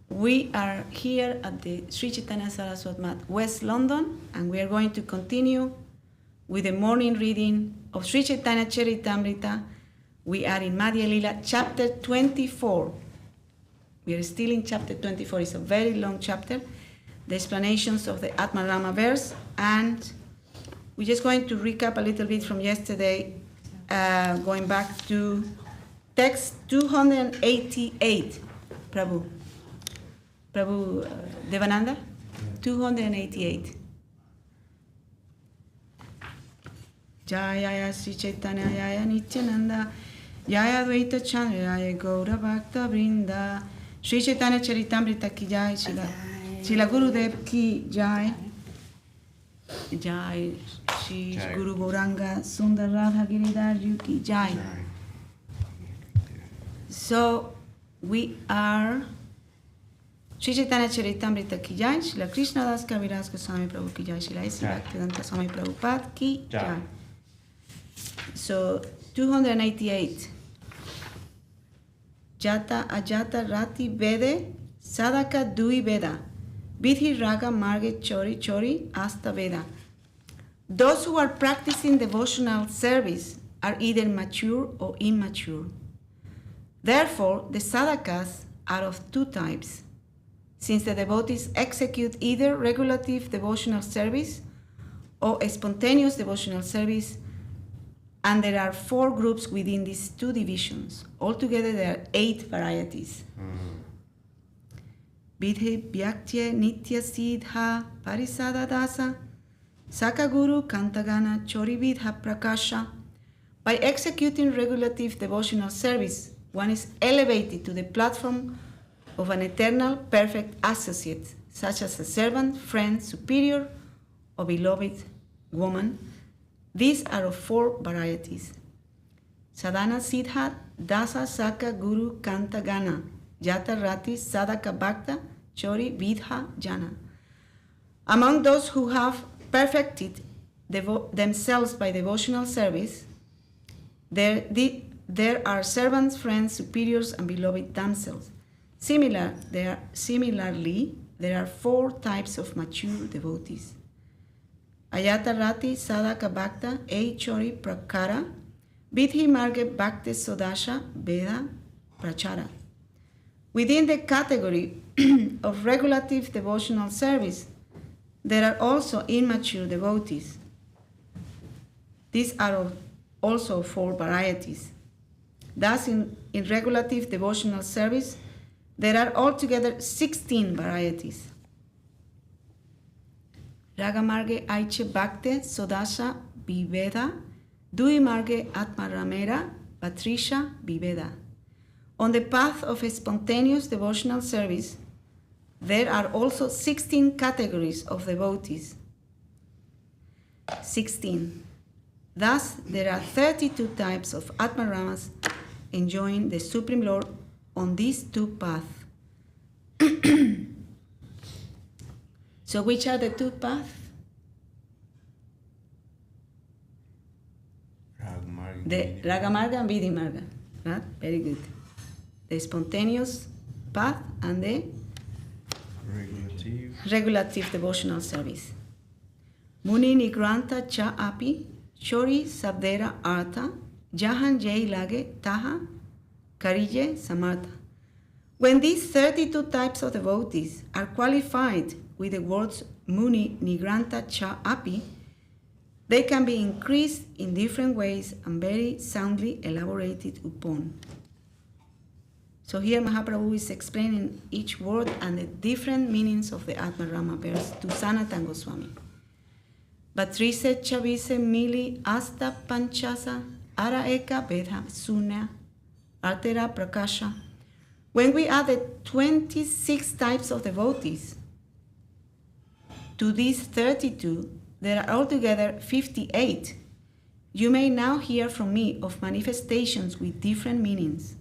We are here at the Śrī Caitanya-caritāmṛta Madhya-līlā, West London, and we are going to continue with the morning reading of Śrī Caitanya-caritāmṛta. We are in Madhya-līlā, chapter 24. We are still in chapter 24. It's a very long chapter. The explanations of the Ātmārāma verse, and we're just going to recap a little bit from yesterday, going back to text 288, Prabhu Devananda, 288. Jaya Śrī Caitanya Jaya Nityananda Jaya Advaita Chandra Jaya Gaura Bhakta Vrinda Śrī Caitanya-caritāmṛta ki Jai, Śrīla Gurudev ki Jai, Jai Shri Guru Gauranga Sundar Radha Giridhar ki Jai. So we are Śrī Caitanya-caritāmṛta ki Jai, Śrīla Krishna Das Kaviraj Goswami Prabhu ki Jai, Śrīla A.C. Bhaktivedanta Swami Prabhupada ki Jai. So 288. Jata ajata rati vede sadaka dui veda vidhi raga marge chori chori asta veda. Those who are practicing devotional service are either mature or immature. Therefore, the sadakas are of two types, since the devotees execute either regulative devotional service or a spontaneous devotional service, and there are 4 groups within these 2 divisions. Altogether, there are 8 varieties. Vidhi Bhyaktya Nitya Siddha Parisada Dasa Sakaguru Kantagana Chori Vidha Prakasha. By executing regulative devotional service, one is elevated to the platform of an eternal perfect associate, such as a servant, friend, superior, or beloved woman. These are of 4 varieties. Sadhana Siddha Dasa Saka Guru Kanta Gana Jata Rati Sadaka Bhakta Chori Vidha Jana. Among those who have perfected themselves by devotional service, there are servants, friends, superiors, and beloved damsels. Similarly, there are 4 types of mature devotees. Ayata Rati Sadaka Bhakta E Chori Prakara Vidhi Marge Bhakti Sodasha Veda Prachara. Within the category of regulative devotional service, there are also immature devotees. These are also 4 varieties. Thus, in regulative devotional service, there are altogether 16 varieties. Ragamarge Aiche Bhakte Sodasha Viveda, Dui Marge Ātmārāma Patrisha Viveda. On the path of a spontaneous devotional service, there are also 16 categories of devotees. 16. Thus, there are 32 types of Ātmāramas enjoying the Supreme Lord on these 2 paths. So which are the 2 paths? The Ragamarga and Vidhi Marga. Right? Very good. The spontaneous path and the regulative devotional service. Muni Nigranta Cha Api Chori Sabdera Artha Jahan Jai Lage Taha Karije Samartha. When these 32 types of devotees are qualified with the words Muni Nigranta Cha Api, they can be increased in different ways and very soundly elaborated upon. So here Mahaprabhu is explaining each word and the different meanings of the Ātmārāma verse to Sanatana Goswami. Batrise Chavise Mili Asta Panchasa Ara Eka Vedha Sunya Artera Prakasha. When we add the 26 types of devotees to these 32, there are altogether 58. You may now hear from me of manifestations with different meanings.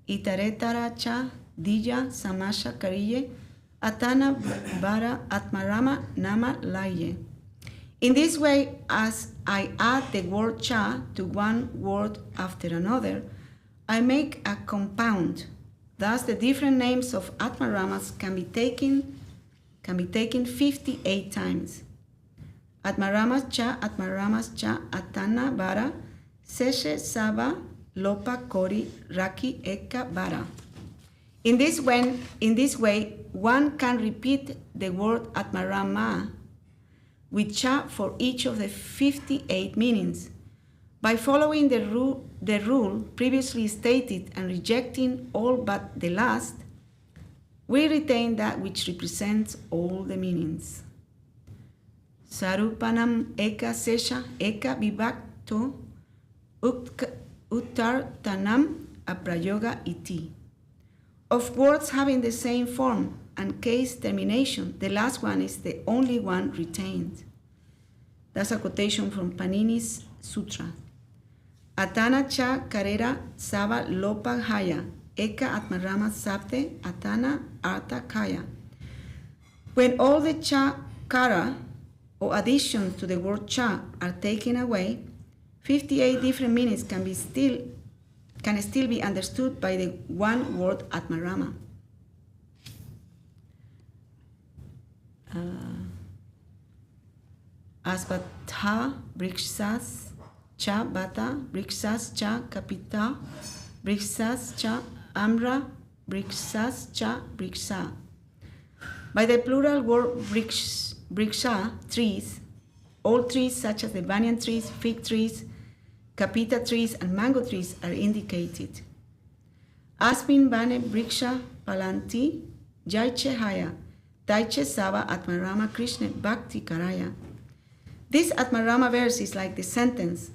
Itaretara cha dija samasha kariye atana vara Ātmārāma nama laye. In this way, as I add the word cha to one word after another, I make a compound Thus, the different names of Ātmāramas can be taken 58 times. Ātmāramas cha, Atana Vara, Seshe Sava, Lopa Kori, Raki Eka Vara. In this way, one can repeat the word Ātmārāma with cha for each of the 58 meanings. By following the rule previously stated and rejecting all but the last, we retain that which represents all the meanings. Sarupanam eka sesha eka vivakto uttartanam aprayoga iti. Of words having the same form and case termination, the last one is the only one retained. That's a quotation from Panini's Sutra. Atana cha karera sava lopa haya, eka Ātmārāma sabde atana artha kaya. When all the cha kara or additions to the word cha are taken away, 58 different meanings can still be understood by the one word Ātmārāma. Asvatha brikshas cha bata brikshas cha kapita brikshas cha amra brikshas cha briksha. By the plural word briksha, trees, all trees such as the banyan trees, fig trees, kapita trees, and mango trees are indicated. Asmin bane briksha palanti jaiche haya taiche sava Ātmārāma Krishna Bhakti karaya. This Ātmārāma verse is like the sentence,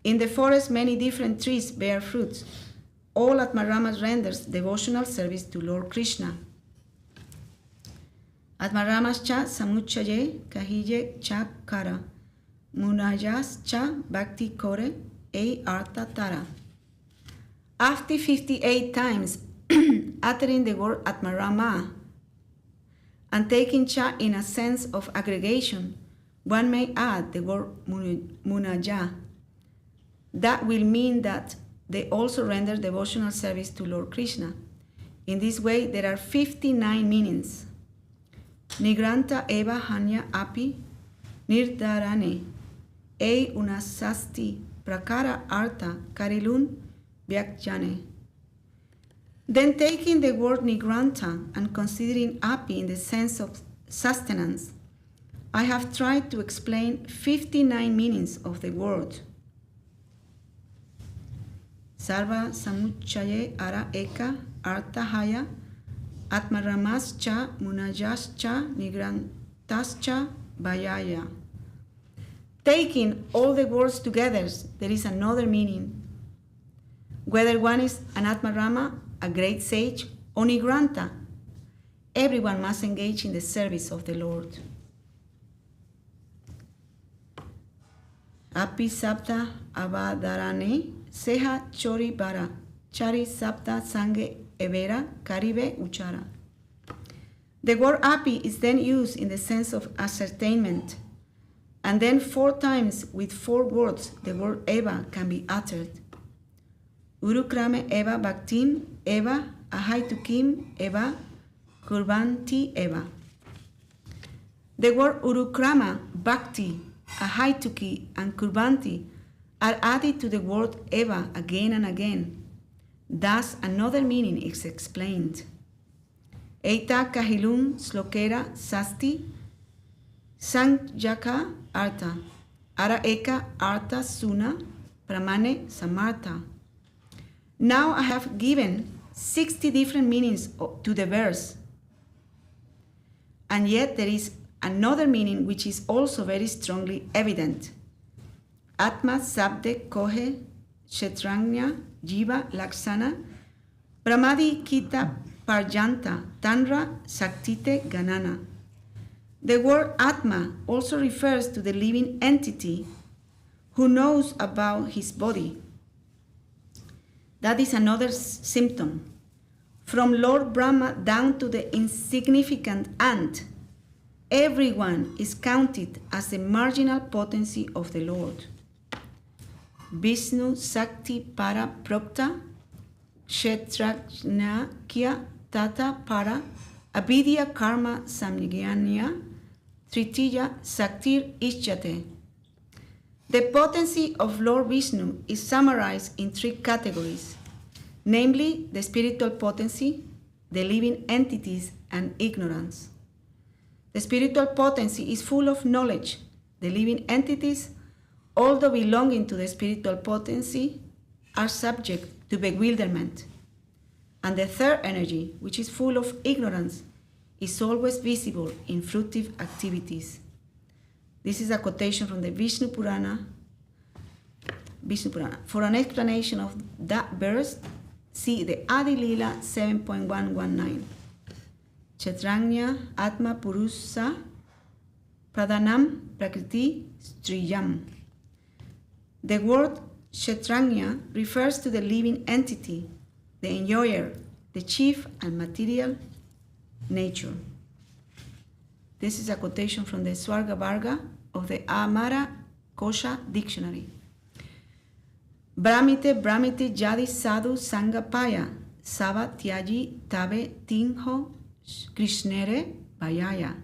in the forest many different trees bear fruits. All Ātmārāma renders devotional service to Lord Krishna. Ātmāramas cha samuchaye kahije cha kara, munajas cha bhakti kore e artha tara. After 58 times uttering the word Ātmārāma and taking cha in a sense of aggregation, one may add the word munaja. That will mean that they also render devotional service to Lord Krishna. In this way, there are 59 meanings. Nigranta eva hanya api nirdarane e unasasti prakara artha karilun vyakjane. Then taking the word nigranta and considering api in the sense of sustenance, I have tried to explain 59 meanings of the word. Sarva samuchaye ara eka artha haya Ātmāramas cha munajas cha nigrantas cha vayaya. Taking all the words together, there is another meaning. Whether one is an Ātmārāma, a great sage, or nigranta, everyone must engage in the service of the Lord. Api sapta avadarane seha chori bara chari sapta sange evera karibe uchara. The word api is then used in the sense of ascertainment, and then 4 times with 4 words the word eva can be uttered. Urukrame eva bhaktim eva ahaitukim eva kurvanti eva. The word urukrama, bhakti, ahaituki, and kurvanti are added to the word eva again and again. Thus, another meaning is explained. Eita kahilum slokera sasti sanjaka artha ara eka artha suna pramane samartha. Now I have given 60 different meanings to the verse, and yet there is another meaning which is also very strongly evident. Atma sabde kohe kshetranya jiva laksana pramadi kita parjanta tanra saktite ganana. The word Atma also refers to the living entity who knows about his body. That is another symptom. From Lord Brahma down to the insignificant ant, everyone is counted as the marginal potency of the Lord. Vishnu Sakti Para Prokta Ch.24 avidya karma samjnana tritiya saktir ichyate. The potency of Lord Vishnu is summarized in three categories, namely the spiritual potency, the living entities, and ignorance. The spiritual potency is full of knowledge. The living entities, although belonging to the spiritual potency, are subject to bewilderment. And the third energy, which is full of ignorance, is always visible in fruitive activities. This is a quotation from the Vishnu Purana. For an explanation of that verse, see the Ādi-līlā 7.119. Kshetranya Atma Purusa Pradhanam Prakriti Striyam. The word Kshetranya refers to the living entity, the enjoyer, the chief and material nature. This is a quotation from the Swarga Varga of the Ātmārāma Kosha Dictionary. Brahmite Brahmite Jadi Sadhu Sangapaya Sava Tyaji Tabe Tinho Krishnere Vayaya.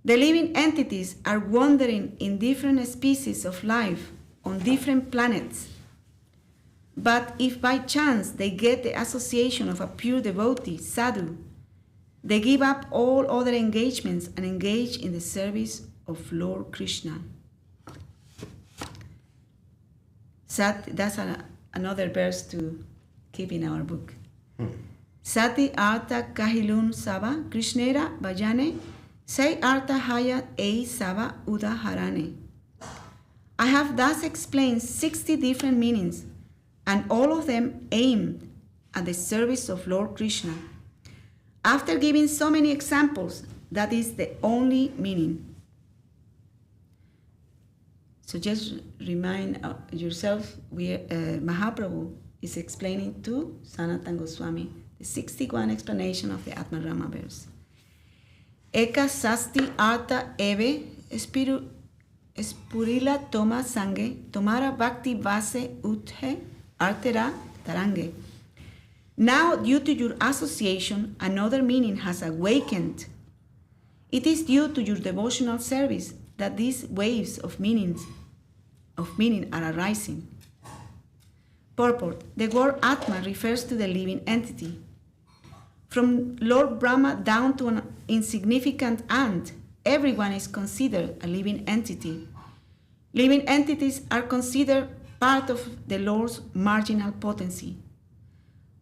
The living entities are wandering in different species of life on different planets. But if by chance they get the association of a pure devotee, sadhu, they give up all other engagements and engage in the service of Lord Krishna. That's another verse to keep in our book. Sati arta kahilun sava Krishnera bhajane say arta hayat ei sava udaharane. I have thus explained 60 different meanings, and all of them aimed at the service of Lord Krishna. After giving so many examples, that is the only meaning. So just remind yourself, Mahaprabhu is explaining to Sanatana Goswami the 61 explanation of the Ātmārāma verse. Eka sasti arta eve spurila toma sange tomara bhakti vase uthe artera tarange. Now, due to your association, another meaning has awakened. It is due to your devotional service that these waves of meaning are arising. Purport. The word Atma refers to the living entity. From Lord Brahma down to an insignificant ant, everyone is considered a living entity. Living entities are considered part of the Lord's marginal potency.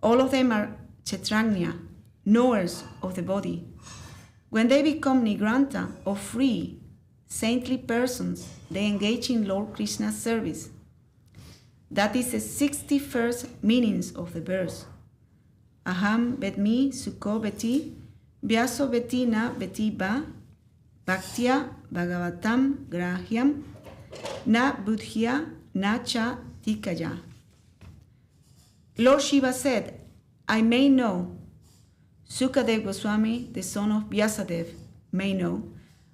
All of them are Kshetranya, knowers of the body. When they become Nigranta, or free, saintly persons, they engage in Lord Krishna's service. That is the 61st meanings of the verse. Aham vedmi sukho veti, vyaso veti na veti ba, bhaktya bhagavatam grahyam, na buddhya na cha tikaya. Lord Shiva said, I may know. Sukadev Goswami, the son of Vyasadev, may know,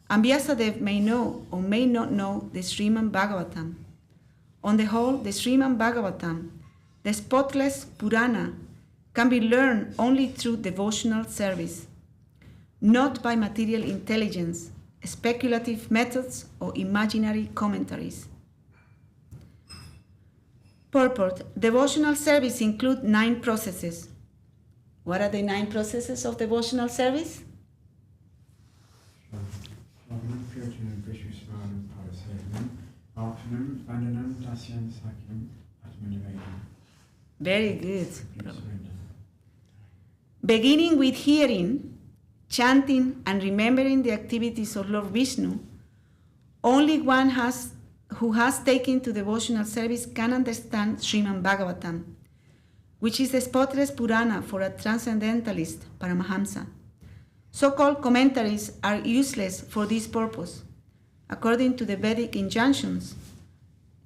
and Vyasadev may know or may not know the Srimad Bhagavatam. On the whole, the Srimad Bhagavatam, the spotless Purana, can be learned only through devotional service, not by material intelligence, speculative methods, or imaginary commentaries. Purport. Devotional service includes 9 processes. What are the 9 processes of devotional service? Very good. Beginning with hearing, chanting, and remembering the activities of Lord Vishnu, only one who has taken to devotional service can understand Srimad Bhagavatam, which is the spotless Purana for a transcendentalist Paramahamsa. So-called commentaries are useless for this purpose. According to the Vedic injunctions,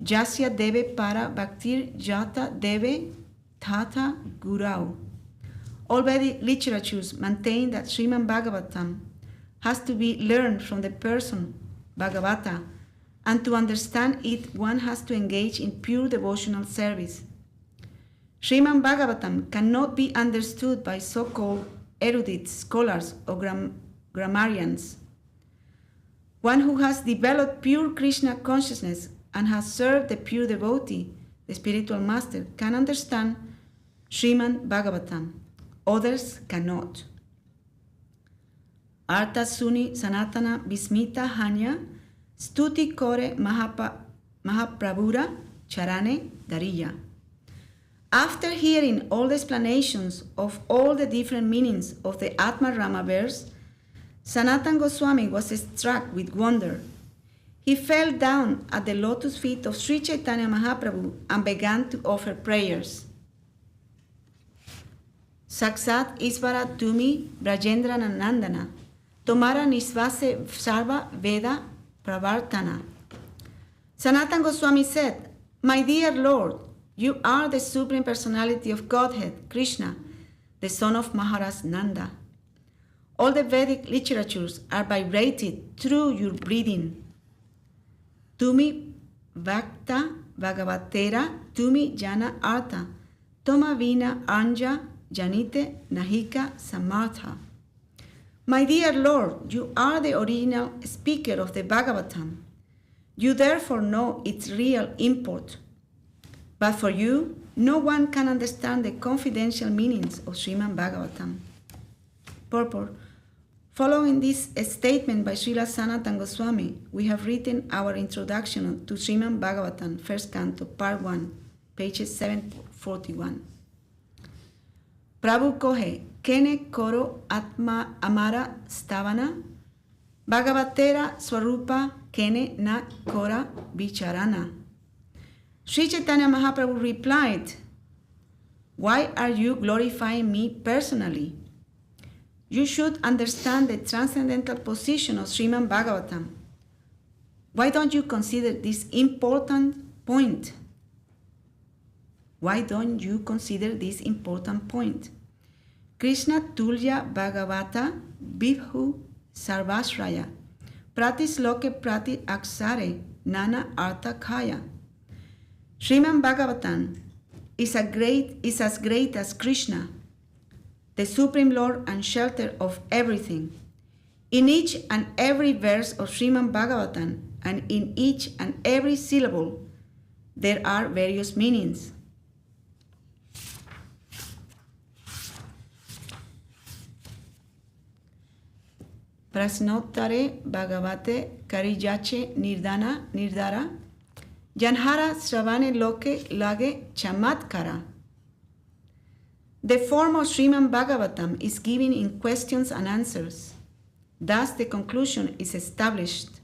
Jasya deve para bhaktir jata deve tata gurau. All Vedic literatures maintain that Srimad Bhagavatam has to be learned from the person Bhagavata, and to understand it, one has to engage in pure devotional service. Srimad Bhagavatam cannot be understood by so-called erudite scholars or grammarians. One who has developed pure Krishna consciousness and has served the pure devotee, the spiritual master, can understand Srimad Bhagavatam. Others cannot. Arta suni sanatana vismita hanya stuti kore mahaprabhura charane dariya. After hearing all the explanations of all the different meanings of the Ātmārāma verse, Sanatana Goswami was struck with wonder. He fell down at the lotus feet of Śrī Caitanya Mahaprabhu and began to offer prayers. Saksat Isvara Tumi Brajendra Nandana Tomara Nisvase Sarva Veda Pravartana. Sanatana Goswami said, "My dear Lord, you are the Supreme Personality of Godhead, Krishna, the son of Maharaj Nanda. All the Vedic literatures are vibrated through your breathing. Tumi Vakta Bhagavatera Tumi Jana Artha Toma Vina Anja Janite Nahika Samartha." My dear Lord, you are the original speaker of the Bhagavatam. You therefore know its real import. But for you, no one can understand the confidential meanings of Srimad Bhagavatam. Purport. Following this statement by Srila Sanatana Goswami, we have written our introduction to Srimad Bhagavatam, first canto, part 1, pages 741. Prabhu kohe, kene koro Ātmārāma stavana, Bhagavatera swarupa kene na kora vicharana. Śrī Caitanya Mahaprabhu replied, "Why are you glorifying me personally? You should understand the transcendental position of Srimad Bhagavatam. Why don't you consider this important point? Why don't you consider this important point? Krishna Tulya Bhagavata Vibhu Sarvasraya Pratis Loke Prati Aksare Nana Artha Khaya." Srimad Bhagavatam is as great as Krishna, the Supreme Lord and shelter of everything. In each and every verse of Srimad Bhagavatam and in each and every syllable, there are various meanings. Prasnottare Bhagavate Karijache Nirdara Janhara Sravane Loke Lage Chamatkara. The form of Srimad Bhagavatam is given in questions and answers. Thus, the conclusion is established.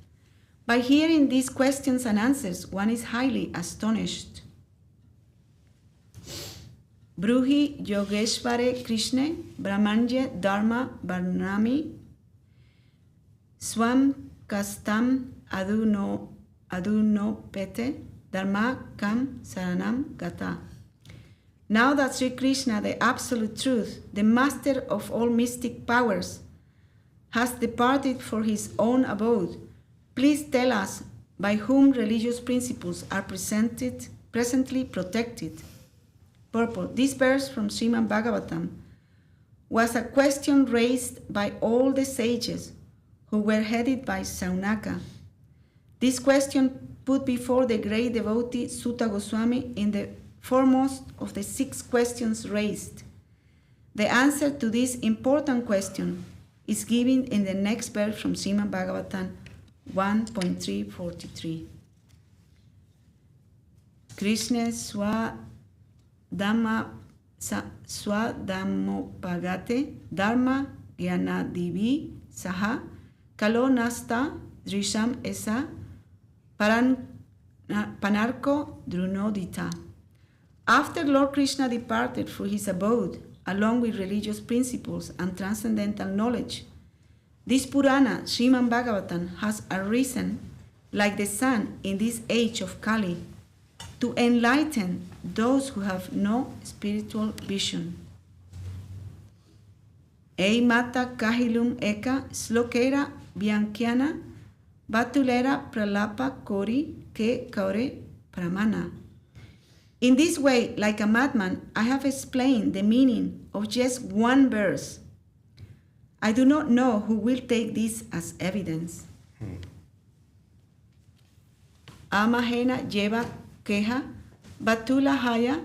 By hearing these questions and answers, one is highly astonished. Bruhi Yogeshvare Krishne Brahmanje Dharma Varnami Swam Kastam Aduno Pete Dharma Kam Saranam Gata. Now that Sri Krishna, the Absolute Truth, the Master of all mystic powers, has departed for his own abode, please tell us by whom religious principles are presently protected. Purport. This verse from Srimad Bhagavatam was a question raised by all the sages who were headed by Saunaka. This question put before the great devotee Sutta Goswami in the foremost of the 6 questions raised. The answer to this important question is given in the next verse from Srimad Bhagavatam 1.343. Krishna Swadhammopagate Dharma Gyanadivi Saha Kalo Nasta Drisham Esa Panarko Drunodita. After Lord Krishna departed for his abode, along with religious principles and transcendental knowledge, this Purana, Srimad Bhagavatam, has arisen like the sun in this age of Kali to enlighten those who have no spiritual vision. Ei mata kahilum eka slokera bianchiana batulera pralapa kori ke kaure pramana. In this way, like a madman, I have explained the meaning of just one verse. I do not know who will take this as evidence. Amahena lleva queja, batula haya,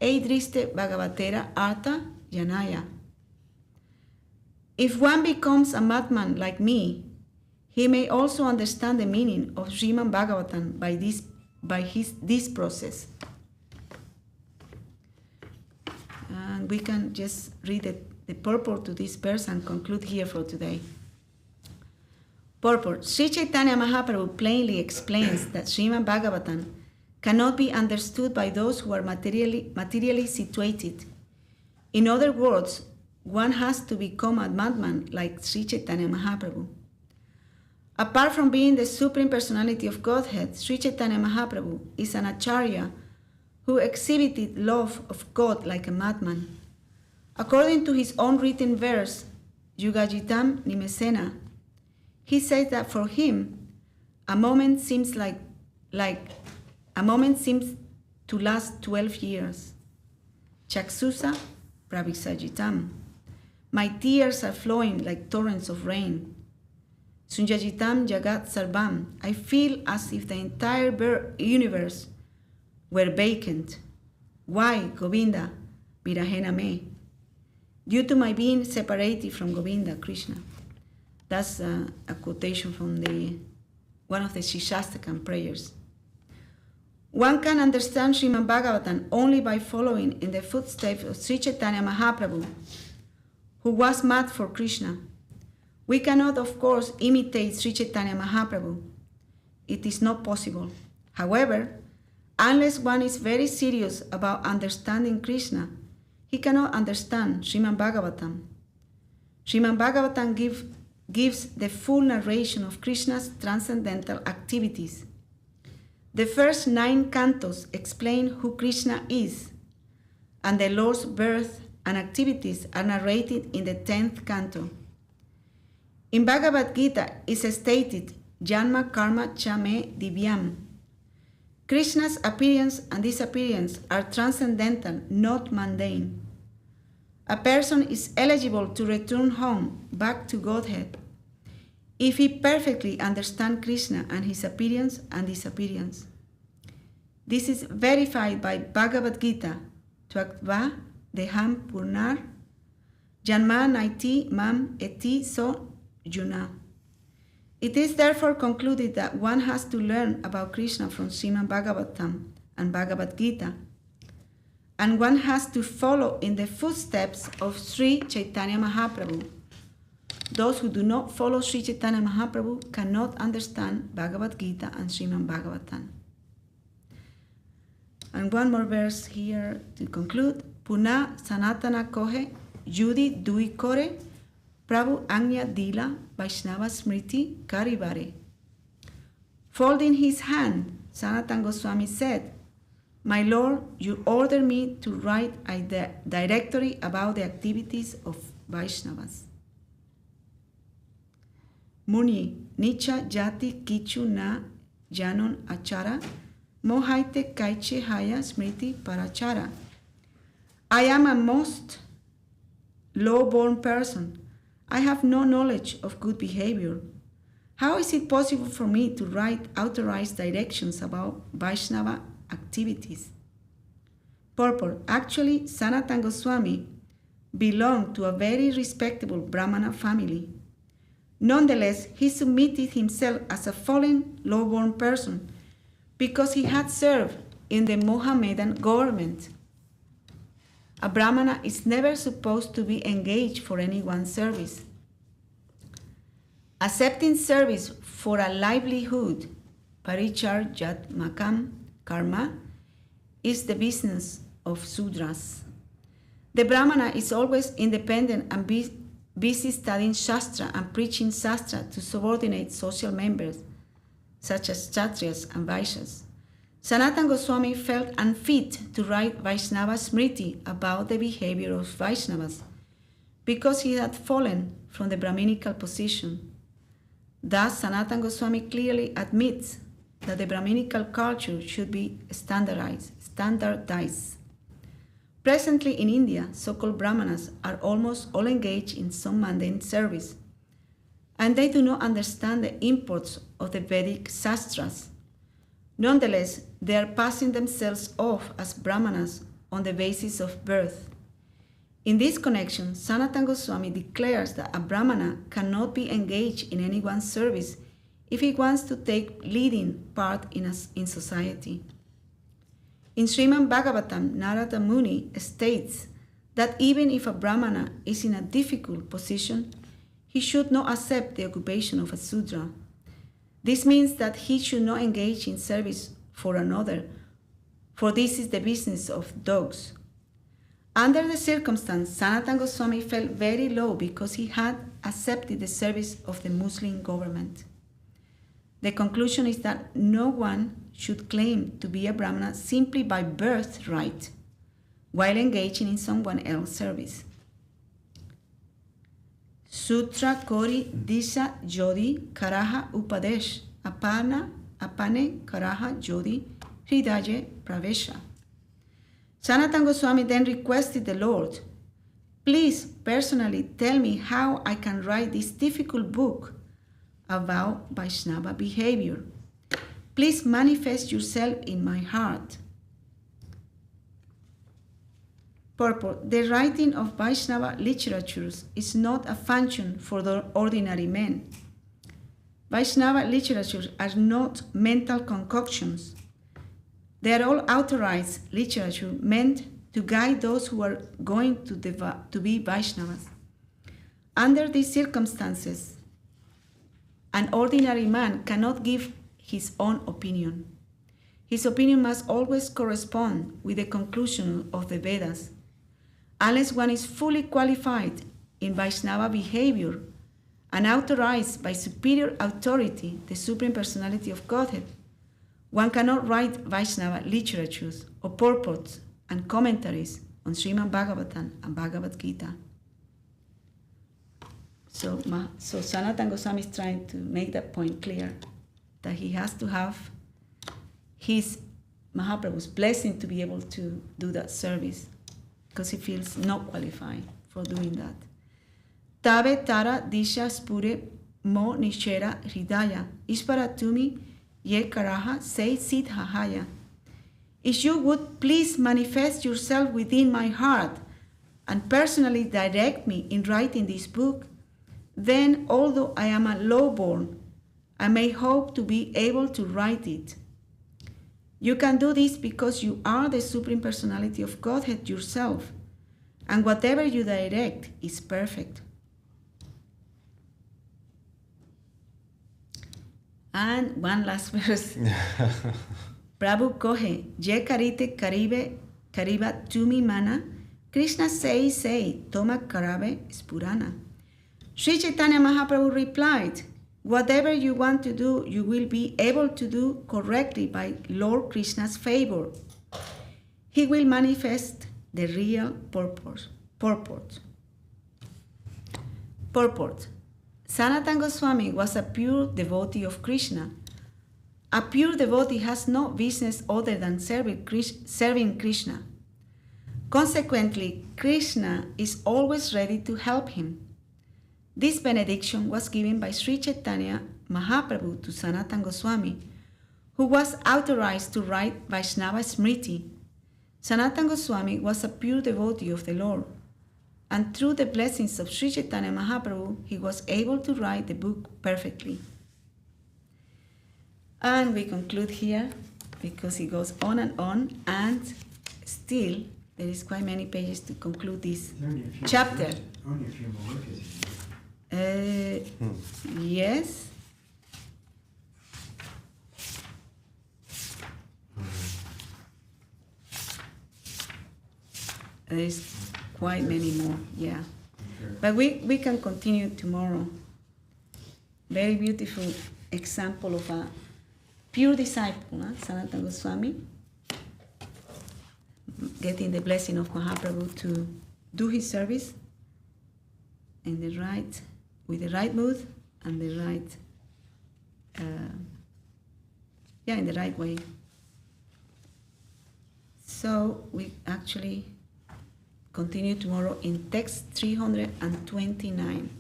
eidriste bhagavatera arta yanaya. If one becomes a madman like me, he may also understand the meaning of Srimad Bhagavatam by this process. And we can just read the purport to this verse and conclude here for today. Purport. Śrī Caitanya Mahaprabhu plainly explains that Srimad Bhagavatam cannot be understood by those who are materially situated. In other words, one has to become a madman like Śrī Caitanya Mahaprabhu. Apart from being the Supreme Personality of Godhead, Śrī Caitanya Mahaprabhu is an acharya who exhibited love of God like a madman. According to his own written verse, Yugajitam Nimesena, he says that for him, a moment seems to last 12 years. Chaksusa Pravisajitam. My tears are flowing like torrents of rain. Sunjajitam Jagat Sarvam. I feel as if the entire universe were vacant. Why, Govinda, Virahena me? Due to my being separated from Govinda, Krishna. That's a quotation from one of the Shikshastakam prayers. One can understand Srimad Bhagavatam only by following in the footsteps of Śrī Caitanya Mahaprabhu, who was mad for Krishna. We cannot, of course, imitate Śrī Caitanya Mahaprabhu. It is not possible. However, unless one is very serious about understanding Krishna, he cannot understand Srimad Bhagavatam. Srimad Bhagavatam gives the full narration of Krishna's transcendental activities. The first 9 cantos explain who Krishna is, and the Lord's birth and activities are narrated in the 10th canto. In Bhagavad Gita is stated, Janma Karma Chame Divyam. Krishna's appearance and disappearance are transcendental, not mundane. A person is eligible to return home, back to Godhead, if he perfectly understands Krishna and his appearance and disappearance. This is verified by Bhagavad Gita, Tvaktva Deham Purnar, Janma Naiti Mam Eti So Juna. It is therefore concluded that one has to learn about Krishna from Srimad Bhagavatam and Bhagavad Gita, and one has to follow in the footsteps of Śrī Caitanya Mahaprabhu. Those who do not follow Śrī Caitanya Mahaprabhu cannot understand Bhagavad Gita and Srimad Bhagavatam. And one more verse here to conclude. Puna Sanatana Kohe Yudi Dui Kore Prabhu Anya Dila Vaishnava Smriti Karivare. Folding his hand, Sanatana Goswami said, My Lord, you order me to write a directory about the activities of Vaishnavas. Muni, Nicha Jati Kichu Na Janon Achara, Mohaite Kaiche Haya Smriti Parachara. I am a most low-born person. I have no knowledge of good behavior. How is it possible for me to write authorized directions about Vaishnava activities? Purport. Actually, Sanatana Goswami belonged to a very respectable Brahmana family. Nonetheless, he submitted himself as a fallen, low-born person because he had served in the Mohammedan government. A Brahmana is never supposed to be engaged for anyone's service. Accepting service for a livelihood, paricharjatmakam karma, is the business of Sudras. The Brahmana is always independent and busy studying Shastra and preaching Shastra to subordinate social members, such as Kshatriyas and Vaishyas. Sanatana Goswami felt unfit to write Vaishnava Smriti about the behavior of Vaishnavas because he had fallen from the Brahminical position. Thus, Sanatana Goswami clearly admits that the Brahminical culture should be standardized. Presently in India, so-called Brahmanas are almost all engaged in some mundane service, and they do not understand the imports of the Vedic Shastras. Nonetheless, they are passing themselves off as Brahmanas on the basis of birth. In this connection, Sanatana Goswami declares that a Brahmana cannot be engaged in anyone's service if he wants to take leading part in society. In Srimad Bhagavatam, Narada Muni states that even if a Brahmana is in a difficult position, he should not accept the occupation of a Sudra. This means that he should not engage in service for another, for this is the business of dogs. Under the circumstance, Sanatana Goswami felt very low because he had accepted the service of the Muslim government. The conclusion is that no one should claim to be a Brahmana simply by birthright while engaging in someone else's service. Sutra Kori Disha Jodi Karaha Upadesh Apane Karaha Jodi Hridaye Pravesha. Sanatana Goswami then requested the Lord, please personally tell me how I can write this difficult book about Vaishnava behavior. Please manifest yourself in my heart. Purport: the writing of Vaishnava literatures is not a function for the ordinary men. Vaishnava literatures are not mental concoctions. They are all authorized literature meant to guide those who are going to be Vaishnavas. Under these circumstances, an ordinary man cannot give his own opinion. His opinion must always correspond with the conclusion of the Vedas. Unless one is fully qualified in Vaishnava behavior and authorized by superior authority, the Supreme Personality of Godhead, one cannot write Vaishnava literatures or purports and commentaries on Srimad Bhagavatam and Bhagavad Gita. So Sanatana Goswami is trying to make that point clear, that he has to have his Mahaprabhu's blessing to be able to do that service, because he feels not qualified for doing that. Tabe tara disha spure mo nishera hridaya isparatumi ye karaha say siddhahaya. If you would please manifest yourself within my heart and personally direct me in writing this book, then although I am a lowborn, I may hope to be able to write it. You can do this because you are the Supreme Personality of Godhead yourself, and whatever you direct is perfect. And one last verse. Prabhu kohe, je karite kariba tumi mana, Krishna say, toma karabe spurana. Śrī Caitanya Mahaprabhu replied, whatever you want to do, you will be able to do correctly by Lord Krishna's favor. He will manifest the real purport. Sanatana Goswami was a pure devotee of Krishna. A pure devotee has no business other than serving Krishna. Consequently, Krishna is always ready to help him. This benediction was given by Śrī Caitanya Mahaprabhu to Sanatana Goswami, who was authorized to write Vaishnava Smriti. Sanatana Goswami was a pure devotee of the Lord, and through the blessings of Śrī Caitanya Mahaprabhu, he was able to write the book perfectly. And we conclude here, because he goes on, and still there is quite many pages to conclude this chapter. Only a few more words. Yes. There is quite many more, yeah. But we can continue tomorrow. Very beautiful example of a pure disciple, Sanatana Goswami, getting the blessing of Mahaprabhu to do his service in the right, with the right mood and the right, in the right way. So we actually continue tomorrow in text 329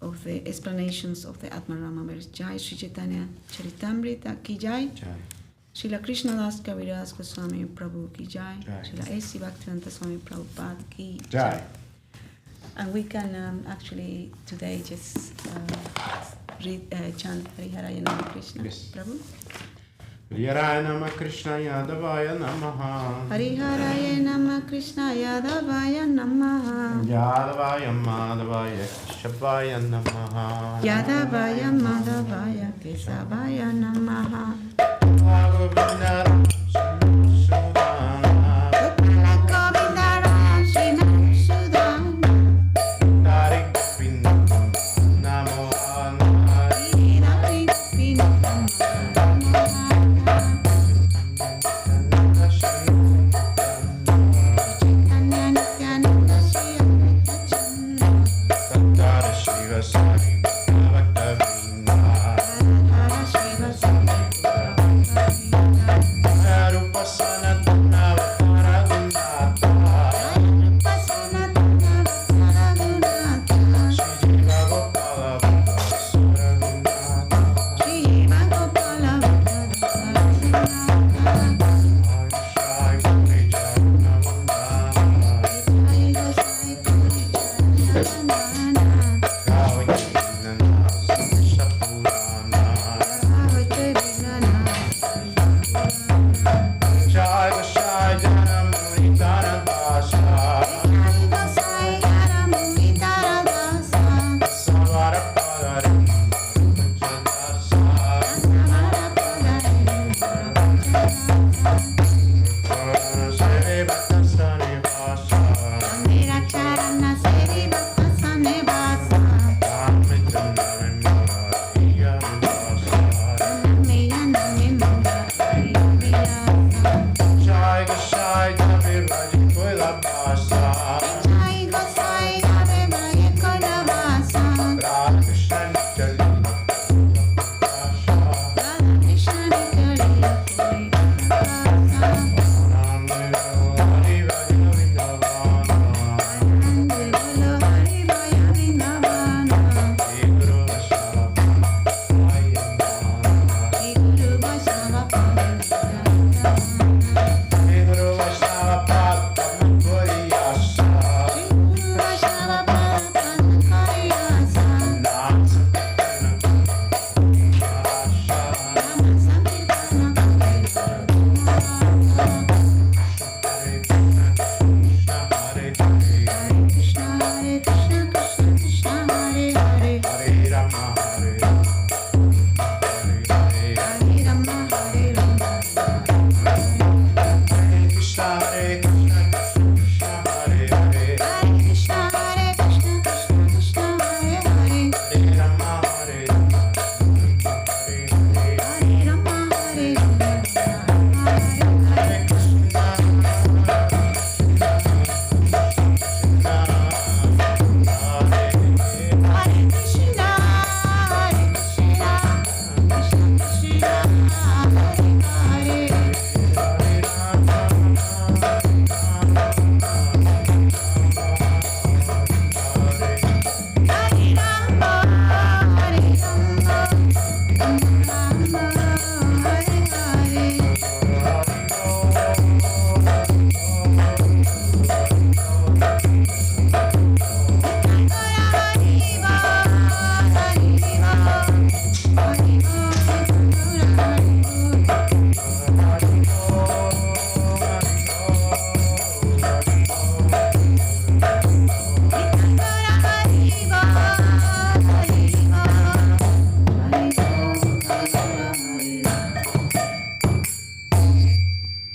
of the explanations of the Ātmārāma verse. Jai Śrī Caitanya-caritāmṛta ki jai. Srila Krishna Das Kaviraj Goswami Prabhu ki jai. Srila A.C. Bhaktivedanta Swami Prabhupada ki jai. And we can actually today just chant Hariharaya Nama Krishna. Yes. Prabhu. Hariharaya Nama Krishna Yadavaya Namaha. Hariharaya Nama Krishna Yadavaya Namaha. Yadavaya Madhavaya Keshavaya Namaha. Yadavaya Madhavaya Keshavaya Namaha.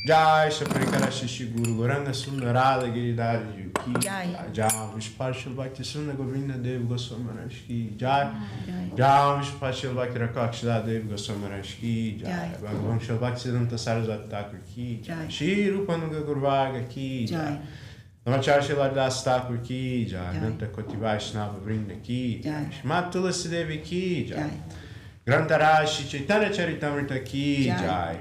Jai Saprikara Shishi Guru Goranga Sundarada Giridhari Ki Jai. Jai Vishpashil Bhakti Sunda Govinda Devi Goswami Maharaj Ki Jai. Jai Vishpashil Bhakti Rakakshida Devi Goswami Maharaj Ki Jai. Bhagavan Shil Bhakti Siddhanta Saraswati Thakur Ki Jai. Shri Rupanuga Gurvaga Ki Jai. Namachar Shri Das Thakur Ki Jai. Nanta Koti Vaishnava Vrinda Ki Jai. Shrimati Tulasi Devi Ki Jai. Grantaraj Śrī Caitanya-caritāmṛta ki jai.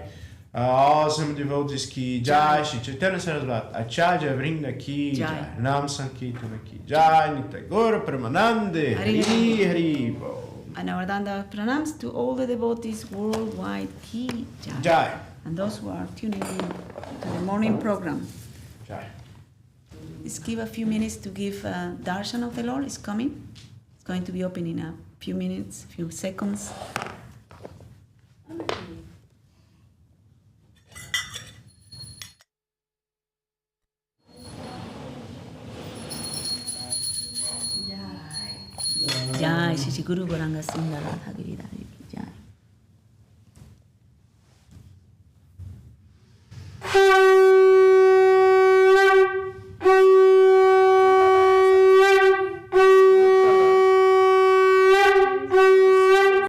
Awesome devotees ki jai. Śrī Caitanya Saraswati Acharya Vrinda ki jai. Nam Sankirtana ki jai. Nitai Gaura Pramanande Hari Hari Bo. And our Danda pranams to all the devotees worldwide ki jai. Jai. And those who are tuning in to the morning program. Jai. Let's give a few minutes to give darshan of the Lord. It's coming. It's going to be open in a few minutes, few seconds. Jai Shri Guru Gauranga Sundara Bhagavad Gita.